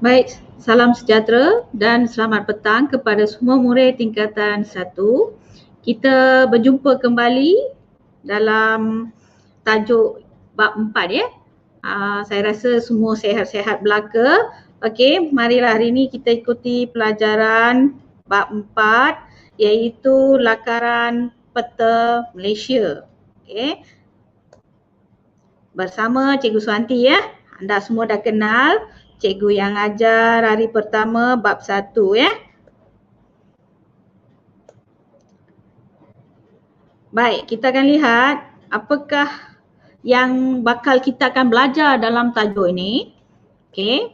Baik, salam sejahtera dan selamat petang kepada semua murid tingkatan 1. Kita berjumpa kembali dalam tajuk bab 4 ya. Saya rasa semua sehat-sehat belaka. Okey, marilah hari ini kita ikuti pelajaran bab 4 iaitu lakaran peta Malaysia. Okey. Bersama Cikgu Suhanti ya. Anda semua dah kenal cikgu yang ajar hari pertama bab 1 ya. Baik, kita akan lihat apakah yang bakal kita akan belajar dalam tajuk ini. Okey.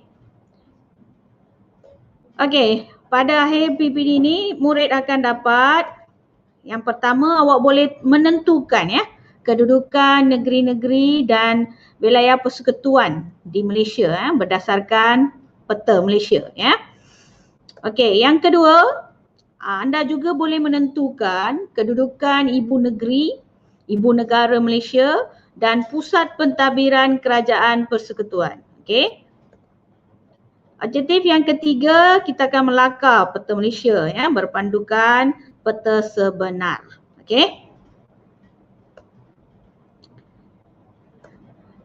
Okey, pada akhir PPD ini murid akan dapat yang pertama, awak boleh menentukan ya kedudukan negeri-negeri dan wilayah persekutuan di Malaysia berdasarkan peta Malaysia ya. Okey, yang kedua, anda juga boleh menentukan kedudukan ibu negeri, ibu negara Malaysia dan pusat pentadbiran kerajaan persekutuan. Okey. Objektif yang ketiga, kita akan melakar peta Malaysia ya berpandukan peta sebenar. Okey.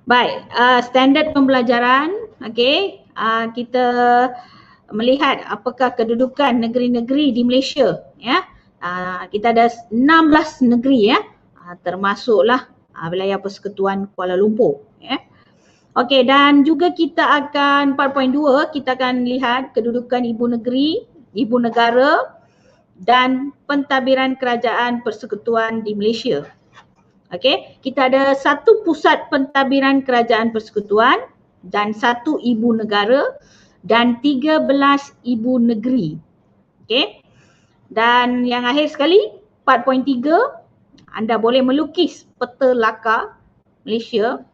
Baik, standard pembelajaran, okey. Kita melihat apakah kedudukan negeri-negeri di Malaysia ya. Kita ada 16 negeri ya. Termasuklah wilayah persekutuan Kuala Lumpur ya. Okey, dan juga kita akan 4.2 kita akan lihat kedudukan ibu negeri, ibu negara dan pentadbiran kerajaan persekutuan di Malaysia. Okey, kita ada satu pusat pentadbiran kerajaan persekutuan dan satu ibu negara dan 13 ibu negeri. Okey. Dan yang akhir sekali 4.3 anda boleh melukis peta lakar Malaysia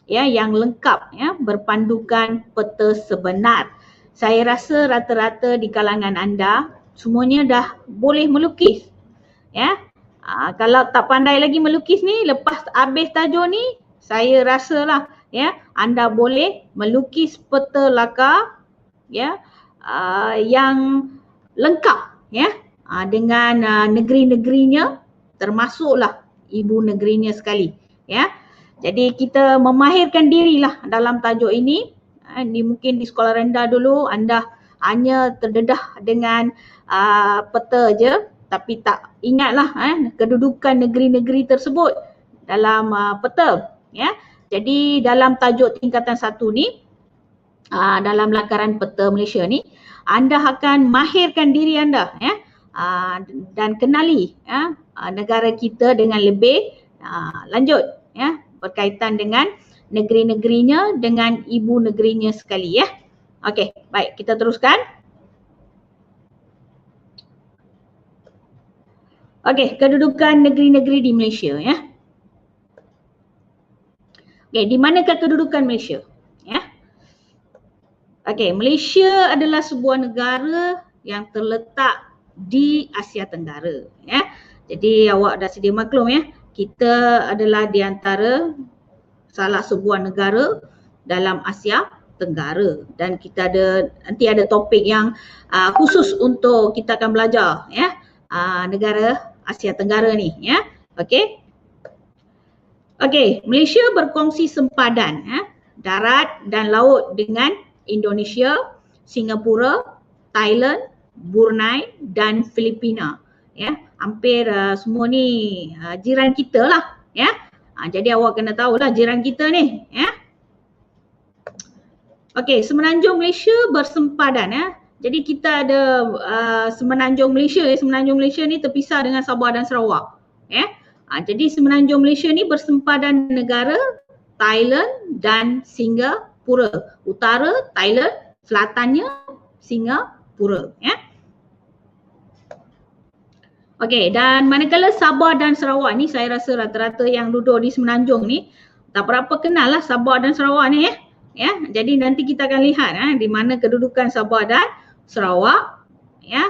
ya yang lengkap ya berpandukan peta sebenar. Saya rasa rata-rata di kalangan anda semuanya dah boleh melukis ya. Kalau tak pandai lagi melukis ni, lepas habis tajuk ni, saya rasalah ya anda boleh melukis peta lakar ya yang lengkap ya dengan negeri-negerinya termasuklah ibu negerinya sekali ya. Jadi kita memahirkan dirilah dalam tajuk ini. Mungkin di sekolah rendah dulu anda hanya terdedah dengan peta je, tapi tak ingatlah kedudukan negeri-negeri tersebut dalam peta ya. Jadi dalam tajuk tingkatan 1 ni dalam lakaran peta Malaysia ni anda akan mahirkan diri anda ya dan kenali ya negara kita dengan lebih lanjut ya berkaitan dengan negeri-negerinya dengan ibu negerinya sekali ya. Okey, baik kita teruskan. Okey, kedudukan negeri-negeri di Malaysia ya. Okey, di manakah kedudukan Malaysia? Ya. Okey, Malaysia adalah sebuah negara yang terletak di Asia Tenggara ya. Jadi awak dah sedia maklum ya, kita adalah di antara salah sebuah negara dalam Asia Tenggara dan kita ada nanti ada topik yang khusus untuk kita akan belajar ya negara Asia Tenggara ni ya. Okey. Okey, Malaysia berkongsi sempadan darat dan laut dengan Indonesia, Singapura, Thailand, Brunei dan Filipina. Ya, hampir semua ni jiran kita lah ya. Jadi awak kena tahulah jiran kita ni ya. Okey, semenanjung Malaysia bersempadan ya. Jadi kita ada semenanjung Malaysia ya. Semenanjung Malaysia ni terpisah dengan Sabah dan Sarawak ya. Jadi semenanjung Malaysia ni bersempadan negara Thailand dan Singapura. Utara Thailand, selatannya Singapura ya. Okey, dan manakala Sabah dan Sarawak ni saya rasa rata-rata yang duduk di semenanjung ni tak berapa kenal lah Sabah dan Sarawak ni ya. Ya, jadi nanti kita akan lihat di mana kedudukan Sabah dan Sarawak ya.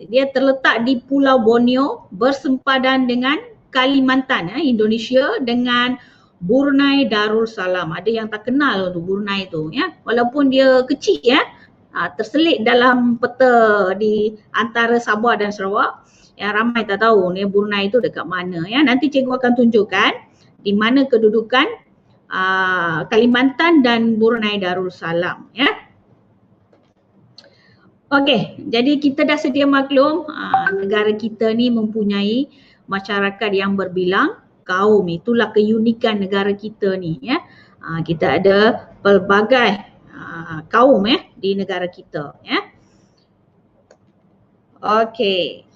Dia terletak di Pulau Borneo bersempadan dengan Kalimantan Indonesia dengan Brunei Darussalam. Ada yang tak kenal tu Brunei tu ya. Walaupun dia kecil ya, terselit dalam peta di antara Sabah dan Sarawak. Yang ramai tak tahu ni Brunei itu dekat mana ya. Nanti cikgu akan tunjukkan di mana kedudukan Kalimantan dan Brunei Darussalam ya. Okey, jadi kita dah sedia maklum negara kita ni mempunyai masyarakat yang berbilang kaum. Itulah keunikan negara kita ni ya. Kita ada pelbagai kaum ya di negara kita ya. Okey.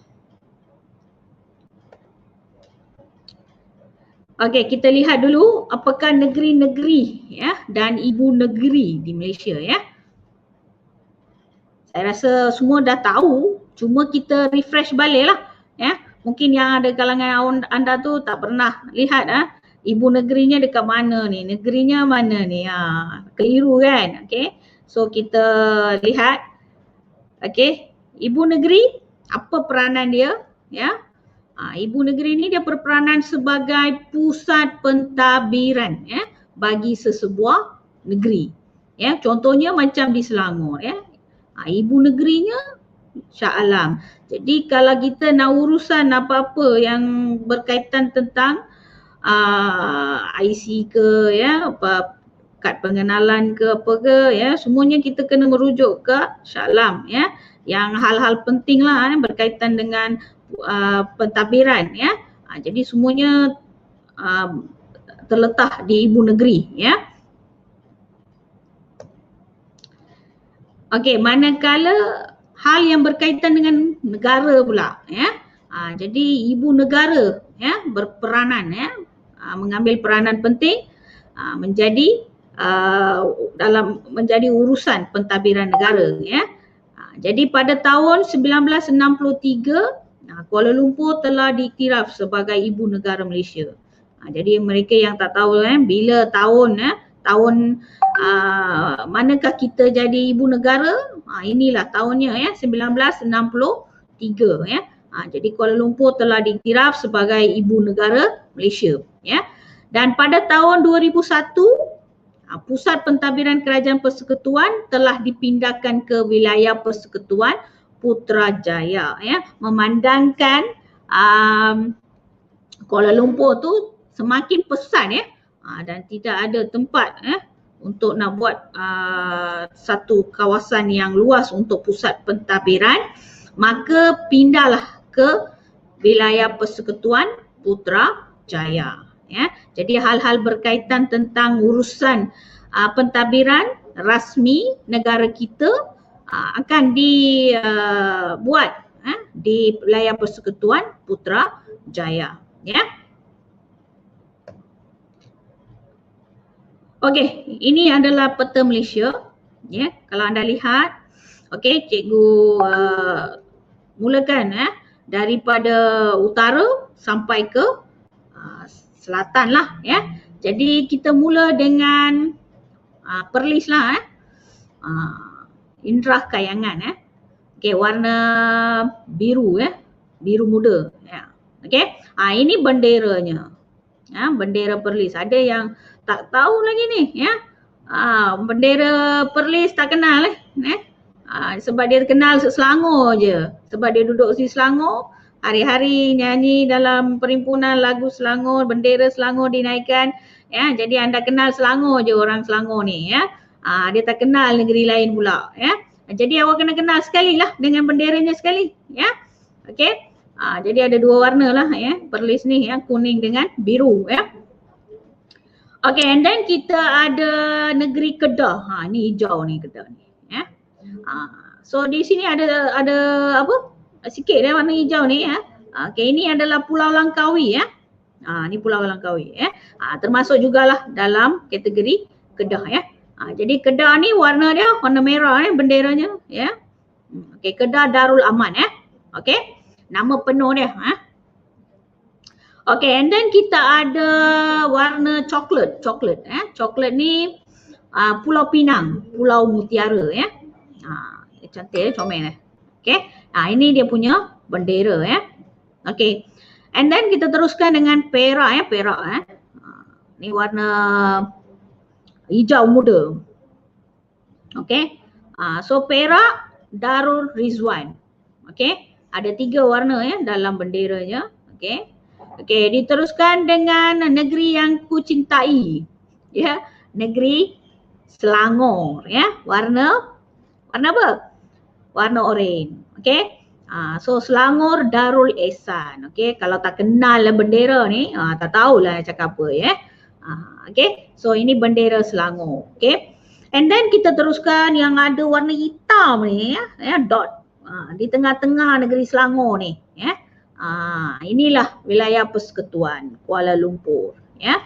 Okey, kita lihat dulu apakah negeri-negeri ya dan ibu negeri di Malaysia ya. Saya rasa semua dah tahu, cuma kita refresh balik lah ya. Mungkin yang ada kalangan anda tu tak pernah lihat ibu negerinya dekat mana ni, negerinya mana ni, keliru kan. Okey, so kita lihat. Okey, ibu negeri apa peranan dia ya. Ibu negeri ni dia berperanan sebagai pusat pentadbiran ya bagi sesebuah negeri. Ya, contohnya macam di Selangor ya. Ibu negerinya Shah Alam. Jadi kalau kita nak urusan apa-apa yang berkaitan tentang IC ke ya, apa kad pengenalan ke apa ke ya, semuanya kita kena merujuk ke Shah Alam ya. Yang hal-hal penting lah berkaitan dengan pentadbiran ya. Jadi semuanya terletak di ibu negeri ya. Okey, manakala hal yang berkaitan dengan negara pula ya. Jadi ibu negara ya berperanan ya, mengambil peranan penting menjadi dalam menjadi urusan pentadbiran negara ya. Jadi pada tahun 1963 Kuala Lumpur telah diiktiraf sebagai ibu negara Malaysia. Jadi mereka yang tak tahu bila tahun manakah kita jadi ibu negara? Inilah tahunnya ya, 1963 ya. Jadi Kuala Lumpur telah diiktiraf sebagai ibu negara Malaysia ya. Dan pada tahun 2001 pusat pentadbiran Kerajaan Persekutuan telah dipindahkan ke wilayah Persekutuan Putrajaya ya, memandangkan Kuala Lumpur tu semakin pesat ya, dan tidak ada tempat untuk nak buat satu kawasan yang luas untuk pusat pentadbiran, maka pindahlah ke wilayah Persekutuan Putrajaya ya. Jadi hal-hal berkaitan tentang urusan pentadbiran rasmi negara kita akan dibuat di wilayah Persekutuan Putrajaya ya. Okey, ini adalah peta Malaysia ya. Kalau anda lihat, okey, cikgu mulakan daripada utara sampai ke selatan lah ya. Jadi kita mula dengan Perlis lah Indrah Kayangan okey, warna biru ya, biru muda ya. Okey, ini benderanya ya, bendera Perlis. Ada yang tak tahu lagi ni ya. Bendera Perlis tak kenal sebab dia kenal Selangor je. Sebab dia duduk di Selangor, hari-hari nyanyi dalam perhimpunan lagu Selangor, bendera Selangor dinaikkan ya. Jadi anda kenal Selangor je orang Selangor ni ya. Dia tak kenal negeri lain pula ya. Jadi awak kena kenal sekali lah dengan benderanya sekali ya. Okey. Jadi ada dua warna lah ya, Perlis ni ya, kuning dengan biru ya. Okey, and then kita ada negeri Kedah. Ni hijau ni Kedah ni ya. So di sini ada apa? Sikit warna hijau ni ya. Okey, ini adalah Pulau Langkawi ya. Ni Pulau Langkawi ya. Termasuk jugalah dalam kategori Kedah ya. Jadi Kedah ni warna dia warna merah benderanya ya. Okey, Kedah Darul Aman ya. Okey. Nama penuh dia Okey, and then kita ada warna coklat ya. Coklat ni Pulau Pinang, Pulau Mutiara ya. Cantik comel Okey. Ini dia punya bendera ya. Okey. And then kita teruskan dengan perak ya, perak Ni warna hijau muda. Okey. So Perak, Darul Rizwan. Okey, ada 3 warna ya dalam benderanya. Okey. Okey, diteruskan dengan negeri yang ku cintai. Ya, negeri Selangor ya. Warna apa? Warna oranye. Okey. So Selangor Darul Ehsan. Okey, kalau tak kenal lah bendera ni, tak tahulah nak cakap apa ya. Okey. So ini bendera Selangor. Okey. And then kita teruskan yang ada warna hitam ni ya, dot. Di tengah-tengah negeri Selangor ni ya. Inilah wilayah persekutuan Kuala Lumpur ya.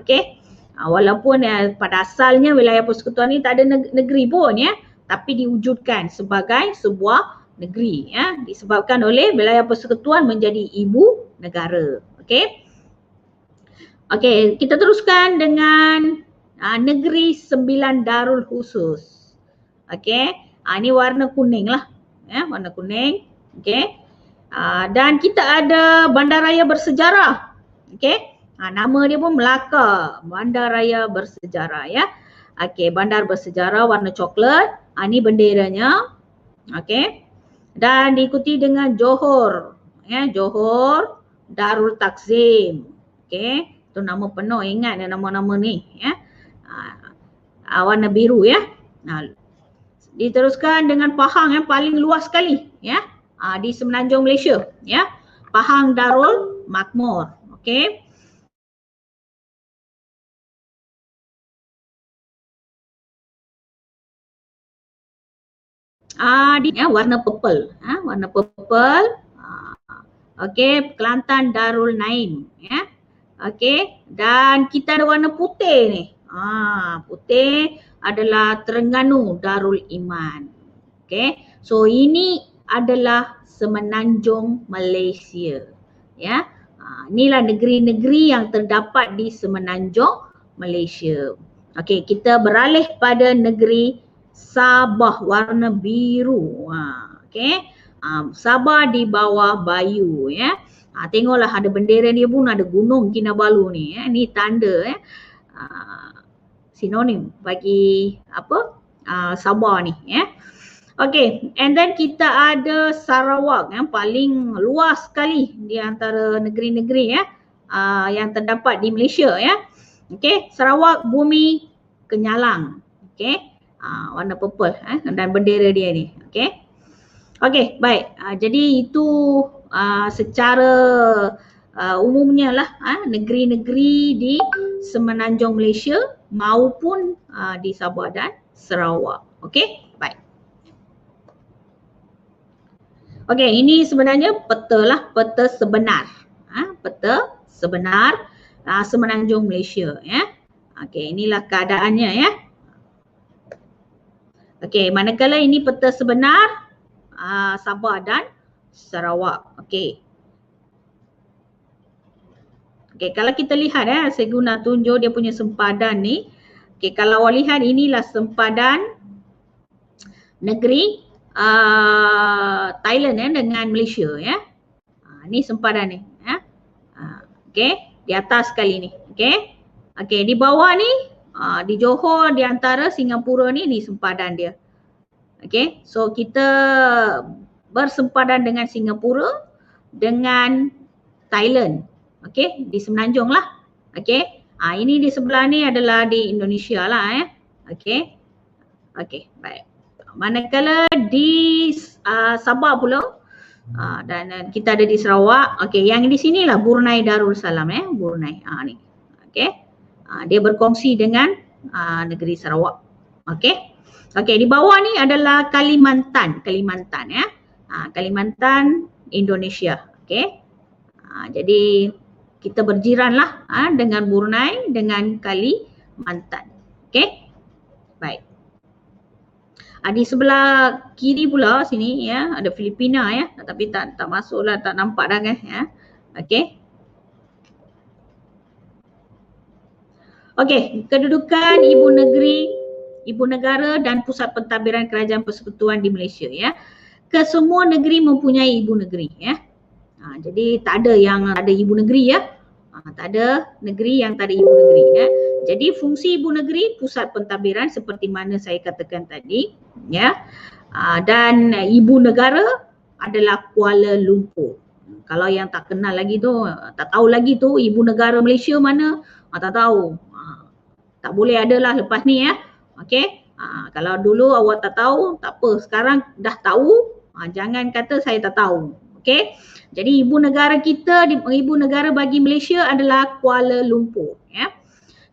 Okey. Walaupun pada asalnya wilayah persekutuan ni tak ada negeri pun ya, tapi diwujudkan sebagai sebuah negeri ya, disebabkan oleh wilayah persekutuan menjadi ibu negara. Okey. Okey, kita teruskan dengan negeri 9 Darul Khusus. Okey. Ini warna kuning lah ya, warna kuning. Okey. Dan kita ada bandaraya bersejarah. Okey. Nama dia pun Melaka, Bandaraya Bersejarah ya. Okey, bandar bersejarah warna coklat. Ini benderanya. Okey. Dan diikuti dengan Johor. Ya, Johor Darul Takzim. Okey. Itu nama penuh, ingat nama-nama ni ya. Warna biru ya. Diteruskan dengan Pahang yang paling luas sekali ya. Di semenanjung Malaysia ya. Pahang Darul Makmur. Okey. Warna purple. Warna purple. Okey, Kelantan Darul Naim ya. Okey, dan kita ada warna putih ni. Putih adalah Terengganu Darul Iman. Okey. So ini adalah semenanjung Malaysia. Ya. Inilah negeri-negeri yang terdapat di semenanjung Malaysia. Okey, kita beralih pada negeri Sabah warna biru. Okey. Sabah di bawah Bayu ya. Tengoklah ada bendera dia pun ada Gunung Kinabalu ni ya. Ni tanda ya. Sinonim bagi apa? Sabah ni ya. Okey, and then kita ada Sarawak yang paling luas sekali di antara negeri-negeri ya yang terdapat di Malaysia ya. Okey, Sarawak Bumi Kenyalang. Okey. Warna purple dan bendera dia ni. Okey. Okey, baik. Jadi itu secara umumnya lah negeri-negeri di semenanjung Malaysia maupun di Sabah dan Sarawak. Okey, baik. Okey, ini sebenarnya peta lah, peta sebenar. Peta sebenar semenanjung Malaysia ya. Okey, inilah keadaannya ya. Okey, manakala ini peta sebenar Sabah dan Sarawak. Okey. Okey, kalau kita lihat saya guna tunjuk dia punya sempadan ni. Okey, kalau awak lihat inilah sempadan negeri Thailand dengan Malaysia ya. Ni sempadan ni ya. Okey, di atas sekali ni. Okey. Okey, di bawah ni di Johor di antara Singapura ni sempadan dia. Okey, so kita bersempadan dengan Singapura dengan Thailand. Okey, di semenanjung lah. Okey. Ini di sebelah ni adalah di Indonesia lah ya. Okey. Okey, baik. Manakala di Sabah pula dan kita ada di Sarawak. Okey, yang di sinilah Brunei Darussalam ya, Brunei. Ni. Okey. Dia berkongsi dengan negeri Sarawak. Okey. Okey, di bawah ni adalah Kalimantan ya. Kalimantan Indonesia. Okey. Jadi kita berjiranlah dengan Brunei dengan Kalimantan. Okey. Baik. Di sebelah kiri pula sini ya ada Filipina ya, tapi tak masuklah, tak nampak dah kan ya. Okey. Okey, kedudukan ibu negara dan pusat pentadbiran kerajaan persekutuan di Malaysia ya. Kesemua negeri mempunyai ibu negeri ya. Jadi tak ada yang ada ibu negeri ya. Tak ada negeri yang tak ada ibu negeri ya. Jadi fungsi ibu negeri pusat pentadbiran seperti mana saya katakan tadi, ya. Dan ibu negara adalah Kuala Lumpur. Kalau yang tak kenal lagi tu, tak tahu lagi tu ibu negara Malaysia mana, tak tahu. Tak boleh adalah lepas ni ya. Okey. Kalau dulu awak tak tahu, tak apa. Sekarang dah tahu, jangan kata saya tak tahu. Okey. Jadi ibu negara kita, ibu negara bagi Malaysia adalah Kuala Lumpur, ya.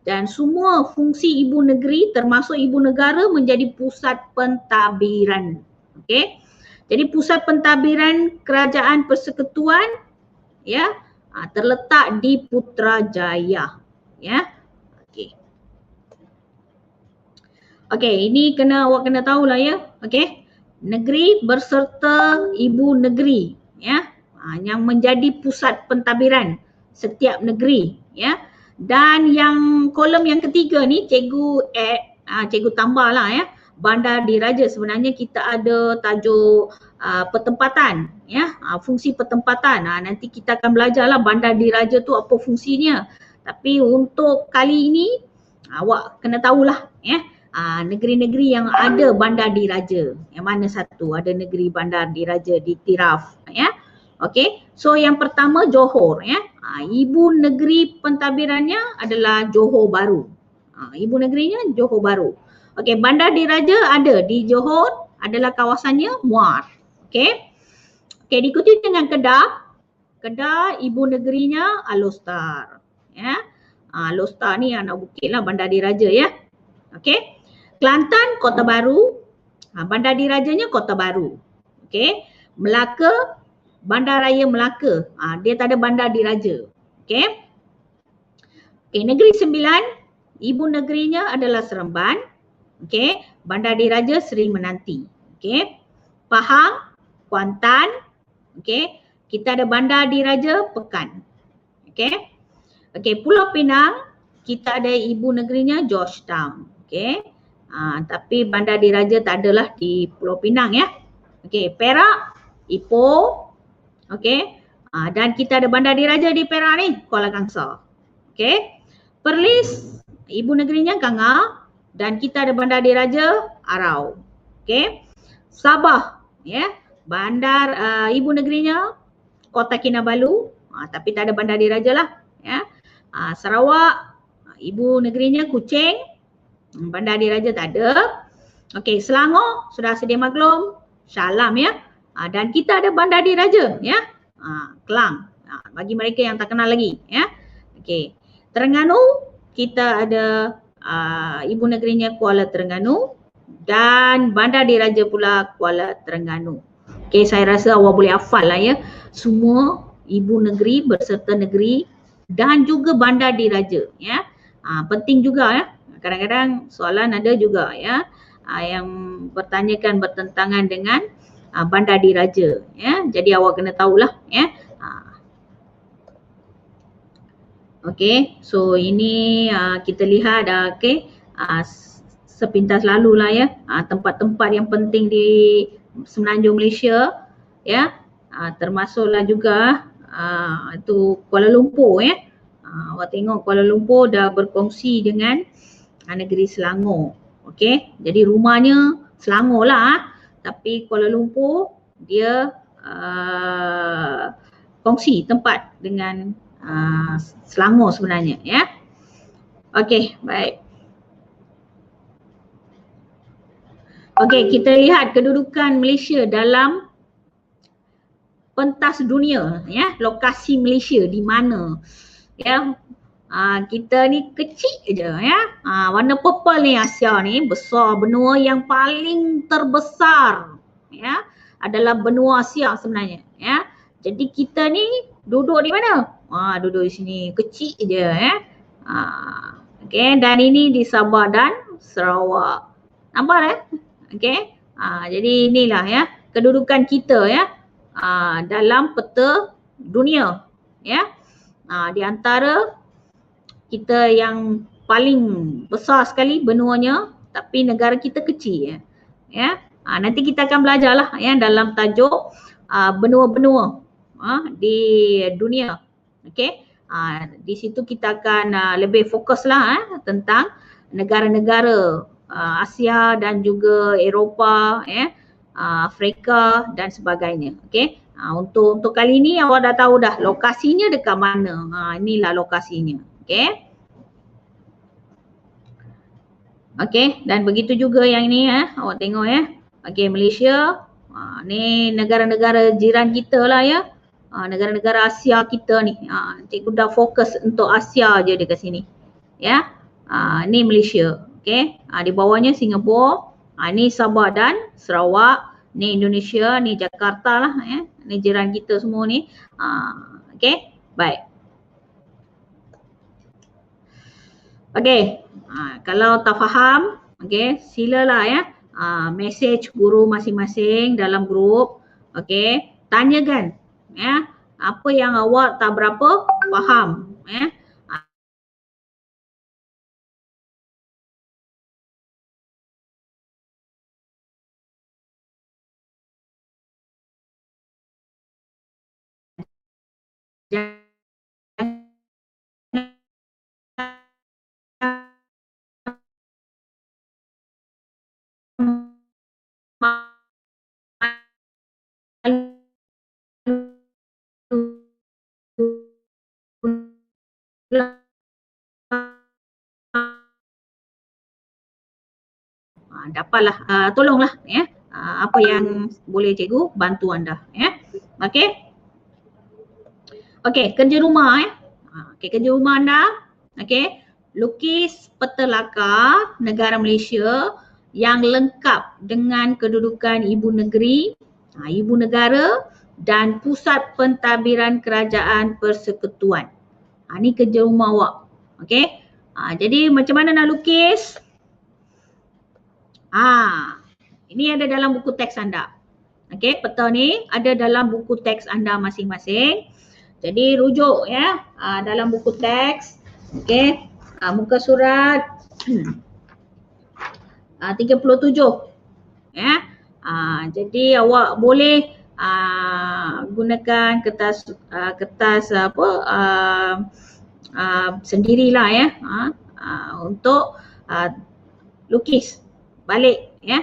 Dan semua fungsi ibu negeri termasuk ibu negara menjadi pusat pentadbiran. Okey. Jadi pusat pentadbiran Kerajaan Persekutuan, ya, terletak di Putrajaya, ya. Okey. Okey, ini awak kena tahulah ya. Okey. Negeri berserta ibu negeri, ya. Yang menjadi pusat pentadbiran setiap negeri, ya. Dan yang kolom yang ketiga ni cikgu cikgu tambahlah ya. Bandar Diraja, sebenarnya kita ada tajuk pertempatan, ya. Fungsi pertempatan. Nanti kita akan belajarlah Bandar Diraja tu apa fungsinya. Tapi untuk kali ini awak kena tahulah ya. Negeri-negeri yang ada bandar diraja. Yang mana satu ada negeri bandar diraja di Tiraf, ya. Okey. So yang pertama Johor, ya. Ibu negeri pentadbirannya adalah Johor Bahru. Ibu negerinya Johor Bahru. Okey, bandar diraja ada di Johor, adalah kawasannya Muar. Okey. Okey, diikuti dengan Kedah. Kedah ibu negerinya Alor, ya. Alor ni anak bukit lah bandar diraja, ya. Okey. Kelantan, Kota Baru, bandar dirajanya Kota Baru. Okey. Melaka, Bandaraya Melaka. Dia tak ada bandar diraja. Okey. Okey, Negeri Sembilan, ibu negerinya adalah Seremban. Okey. Bandar diraja Seri Menanti. Okey. Pahang, Kuantan. Okey. Kita ada bandar diraja Pekan. Okey. Okey, Pulau Pinang, kita ada ibu negerinya Georgetown. Okey. Tapi bandar diraja tak adalah di Pulau Pinang, ya. Okey, Perak, Ipoh. Okey. Dan kita ada bandar diraja di Perak ni, Kuala Kangsar. Okey. Perlis, ibu negerinya Kanga, dan kita ada bandar diraja Arau. Okey. Sabah, ya. Bandar ibu negerinya Kota Kinabalu, tapi tak ada bandar diraja lah, ya. Sarawak, ibu negerinya Kuching, bandar diraja tak ada. Okey, Selangor sudah sedia maklum, Shah Alam, ya. Dan kita ada bandar diraja, ya. Kelang. Bagi mereka yang tak kenal lagi, ya. Okey. Terengganu kita ada ibu negerinya Kuala Terengganu dan bandar diraja pula Kuala Terengganu. Okey, saya rasa awak boleh hafal lah ya. Semua ibu negeri berserta negeri dan juga bandar diraja, ya. Penting juga ya. Kadang-kadang soalan ada juga ya yang bertanyakan bertentangan dengan bandar diraja, ya. Jadi awak kena tahulah, ya. Okey, so ini kita lihat okey, sepintas lalu lah ya, tempat-tempat yang penting di Semenanjung Malaysia, ya. Termasuklah juga itu Kuala Lumpur, ya. Awak tengok Kuala Lumpur dah berkongsi dengan negeri Selangor. Okey, jadi rumahnya Selangor lah, tapi Kuala Lumpur dia kongsi tempat dengan Selangor sebenarnya, ya. Okey, baik. Okey, kita lihat kedudukan Malaysia dalam pentas dunia, ya. Lokasi Malaysia di mana, ya. Kita ni kecil je, ya. Warna purple ni Asia ni besar, benua yang paling terbesar, ya, adalah benua Asia sebenarnya, ya. Jadi kita ni duduk di mana? Duduk di sini, kecil je, ya. Okey, dan ini di Sabah dan Sarawak. Nampak ya? Okey. Jadi inilah ya kedudukan kita, ya, dalam peta dunia, ya. Di antara kita yang paling besar sekali benuanya, tapi negara kita kecil, ya. Nanti kita akan belajarlah ya dalam tajuk benua-benua di dunia. Okey. Di situ kita akan lebih fokuslah tentang negara-negara Asia dan juga Eropah, Afrika dan sebagainya. Okey. Untuk kali ni awak dah tahu dah lokasinya dekat mana. Inilah lokasinya. Okey. Okey, dan begitu juga yang ni awak tengok Okey, Malaysia. Ni negara-negara jiran kita lah ya. Negara-negara Asia kita ni. Cikgu dah fokus untuk Asia je dekat sini. Ya. Ni Malaysia. Okey. Di bawahnya Singapura. Ni Sabah dan Sarawak. Ni Indonesia, ni Jakarta lah ya. Ni jiran kita semua ni. Okey. Baik. Okey. Kalau tak faham, okey, silalah ya. Message guru masing-masing dalam grup. Okey. Tanyakan ya, apa yang awak tak berapa faham ya. Dapatlah, tolonglah ya. Apa yang boleh cikgu bantu anda ya. Okey. Okey, kerja rumah Okey, kerja rumah anda. Okey. Lukis peta lakar negara Malaysia yang lengkap dengan kedudukan ibu negeri, ibu negara dan pusat pentadbiran kerajaan persekutuan. Ni kerja rumah awak. Okey. Jadi macam mana nak lukis? Ini ada dalam buku teks anda. Okey, peta ni ada dalam buku teks anda masing-masing. Jadi rujuk ya dalam buku teks. Okey, muka surat 37 ya. Jadi awak boleh gunakan kertas sendirilah ya untuk lukis balik ya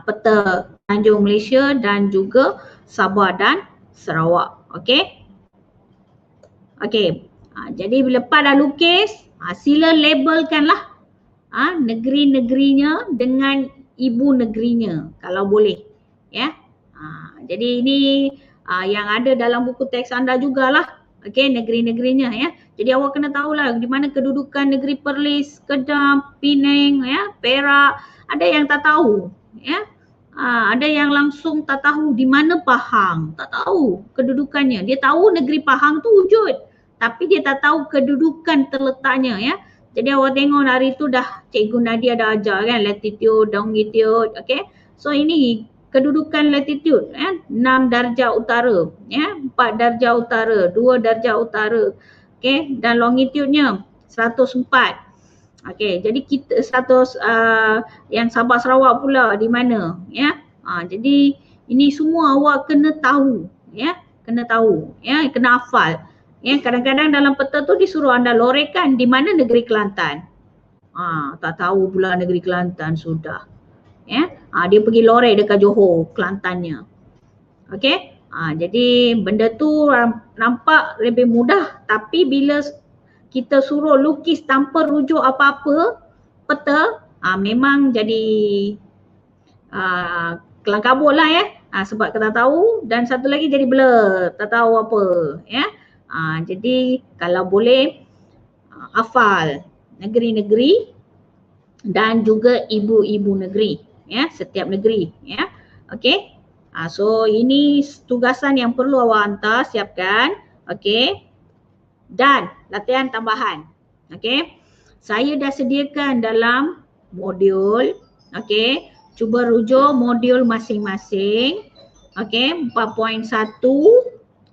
peta Tanjung Malaysia dan juga Sabah dan Sarawak. Okey. Okey. Jadi lepas dah lukis, sila labelkanlah negeri-negerinya dengan ibu negerinya kalau boleh. Ya. Jadi ini yang ada dalam buku teks anda jugalah. Okey, negeri-negerinya ya. Jadi awak kena tahulah di mana kedudukan negeri Perlis, Kedah, Penang ya, Perak. Ada yang tak tahu ya. Ada yang langsung tak tahu di mana Pahang, tak tahu kedudukannya. Dia tahu negeri Pahang tu wujud, tapi dia tak tahu kedudukan terletaknya ya. Jadi awak tengok hari tu dah Cikgu Nadia dah ajar kan, latitude, longitude, okey. So ini kedudukan latitude 6 darjah utara ya, 4 darjah utara, 2 darjah utara. Okey, dan longitude-nya 104. Okey, jadi kita yang Sabah Sarawak pula di mana ya. Jadi ini semua awak kena tahu ya, kena tahu ya, kena hafal. Ya, kadang-kadang dalam peta tu disuruh anda lorehkan di mana negeri Kelantan. Tak tahu pula negeri Kelantan sudah. Ya, dia pergi loreh dekat Johor, Kelantannya. Okey. Jadi benda tu nampak lebih mudah, tapi bila kita suruh lukis tanpa rujuk apa-apa peta, memang jadi kelang kabut lah ya. Sebab kita tahu, dan satu lagi jadi blur, tak tahu apa ya. Jadi kalau boleh hafal negeri-negeri dan juga ibu-ibu negeri ya, setiap negeri ya. Okey. So ini tugasan yang perlu awak hantar, siapkan. Okey. Dan latihan tambahan. Okey. Saya dah sediakan dalam modul. Okey. Cuba rujuk modul masing-masing. Okey, 4.1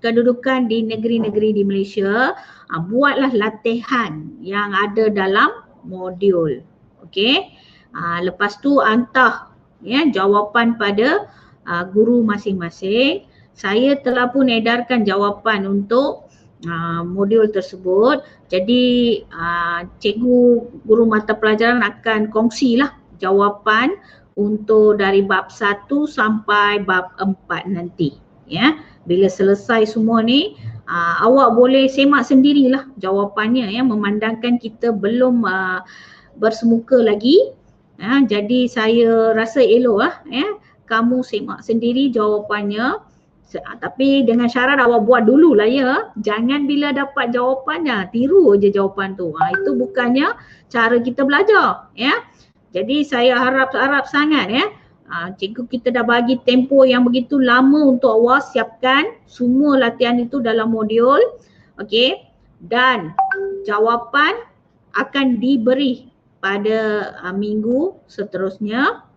kedudukan di negeri-negeri di Malaysia. Buatlah latihan yang ada dalam modul. Okey. Lepas tu hantar ya jawapan pada guru masing-masing. Saya telah pun edarkan jawapan untuk modul tersebut. Jadi cikgu guru mata pelajaran akan kongsilah jawapan untuk dari bab 1 sampai bab 4 nanti. Ya, bila selesai semua ni, awak boleh semak sendirilah jawapannya ya, memandangkan kita belum bersemuka lagi. Jadi saya rasa elok ya, kamu semak sendiri jawapannya. Tapi dengan syarat awak buat dulu lah ya. Jangan bila dapat jawapannya tiru je jawapan tu. Itu bukannya cara kita belajar ya. Jadi saya harap sangat ya. Cikgu kita dah bagi tempoh yang begitu lama untuk awak siapkan semua latihan itu dalam modul. Okey. Dan jawapan akan diberi pada minggu seterusnya.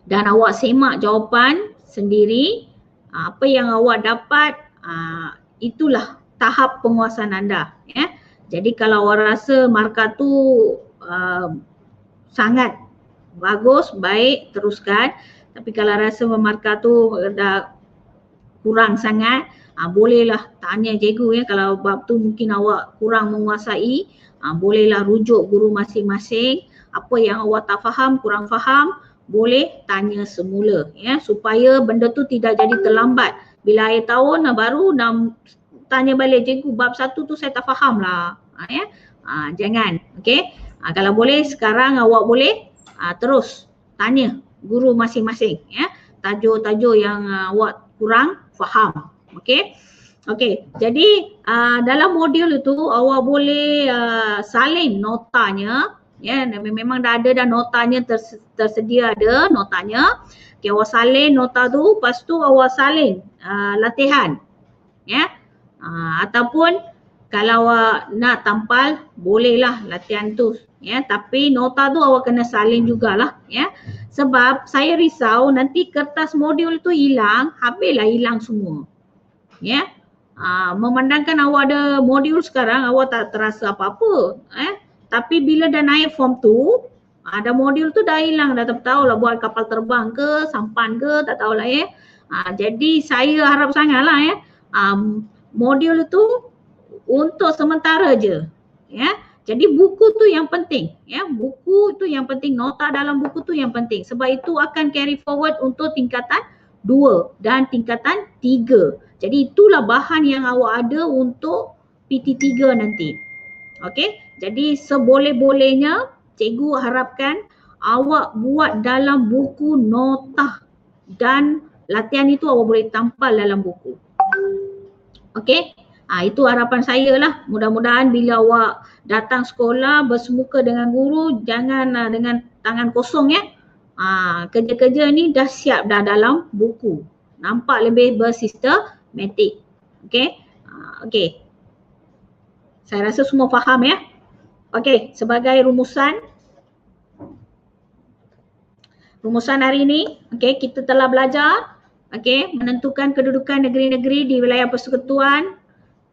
Dan awak semak jawapan sendiri. Apa yang awak dapat, itulah tahap penguasaan anda ya. Jadi kalau awak rasa markah tu sangat bagus, baik, teruskan. Tapi kalau rasa markah tu dah kurang sangat, bolehlah tanya cikgu ya. Kalau bab tu mungkin awak kurang menguasai, bolehlah rujuk guru masing-masing. Apa yang awak tak faham, kurang faham, boleh tanya semula ya, supaya benda tu tidak jadi terlambat. Bila akhir tahun baru nak tanya balik cikgu bab 1 tu saya tak faham lah ya. Jangan, okey. Kalau boleh sekarang awak boleh terus tanya guru masing-masing ya, tajuk-tajuk yang awak kurang faham. Okey. Okey, jadi dalam modul itu awak boleh salin notanya. Ya, memang dah ada notanya tersedia ada notanya. Okay, awak salin nota tu, lepas tu awak salin latihan. Ya. Ataupun kalau awak nak tampal, bolehlah latihan tu. Ya, tapi nota tu awak kena salin jugalah ya. Sebab saya risau nanti kertas modul tu hilang, habislah hilang semua. Ya. Memandangkan awak ada modul sekarang, awak tak terasa apa-apa. Tapi bila dah naik form tu, ada modul tu dah hilang, dah tak tahu lah buat kapal terbang ke, sampan ke, tak tahulah ya. Jadi saya harap sangatlah ya, modul tu untuk sementara je. Ya. Jadi buku tu yang penting ya, buku tu yang penting, nota dalam buku tu yang penting. Sebab itu akan carry forward untuk tingkatan 2 dan tingkatan 3. Jadi itulah bahan yang awak ada untuk PT3 nanti. Okey, jadi seboleh-bolehnya cikgu harapkan awak buat dalam buku nota dan latihan itu awak boleh tampal dalam buku. Okey, itu harapan saya lah. Mudah-mudahan bila awak datang sekolah bersemuka dengan guru, jangan dengan tangan kosong ya. Kerja-kerja ni dah siap dah dalam buku. Nampak lebih bersistematik. Okey, okey. Saya rasa semua faham ya. Okey, sebagai rumusan hari ini, okey, kita telah belajar menentukan kedudukan negeri-negeri di wilayah persekutuan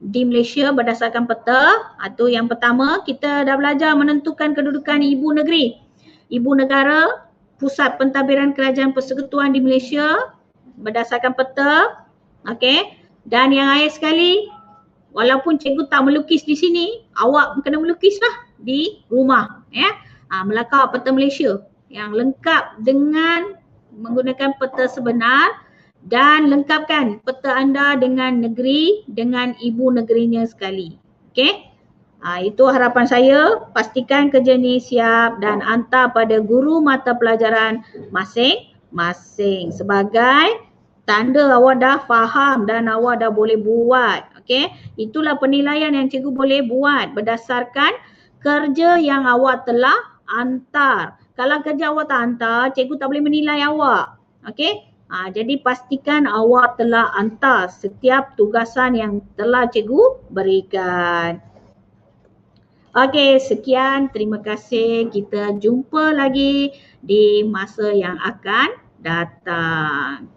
di Malaysia berdasarkan peta. Itu yang pertama, kita dah belajar menentukan kedudukan ibu negeri, ibu negara, pusat pentadbiran kerajaan persekutuan di Malaysia berdasarkan peta. Okey, dan yang akhir sekali, walaupun cikgu tak melukis di sini, awak kena melukislah di rumah ya. Melakar peta Malaysia yang lengkap dengan menggunakan peta sebenar dan lengkapkan peta anda dengan negeri, dengan ibu negerinya sekali. Okey. Itu harapan saya. Pastikan kerja ni siap dan hantar pada guru mata pelajaran masing-masing sebagai tanda awak dah faham dan awak dah boleh buat. Okey, itulah penilaian yang cikgu boleh buat berdasarkan kerja yang awak telah hantar. Kalau kerja awak tak hantar, cikgu tak boleh menilai awak. Okey, jadi pastikan awak telah hantar setiap tugasan yang telah cikgu berikan. Okey, sekian. Terima kasih. Kita jumpa lagi di masa yang akan datang.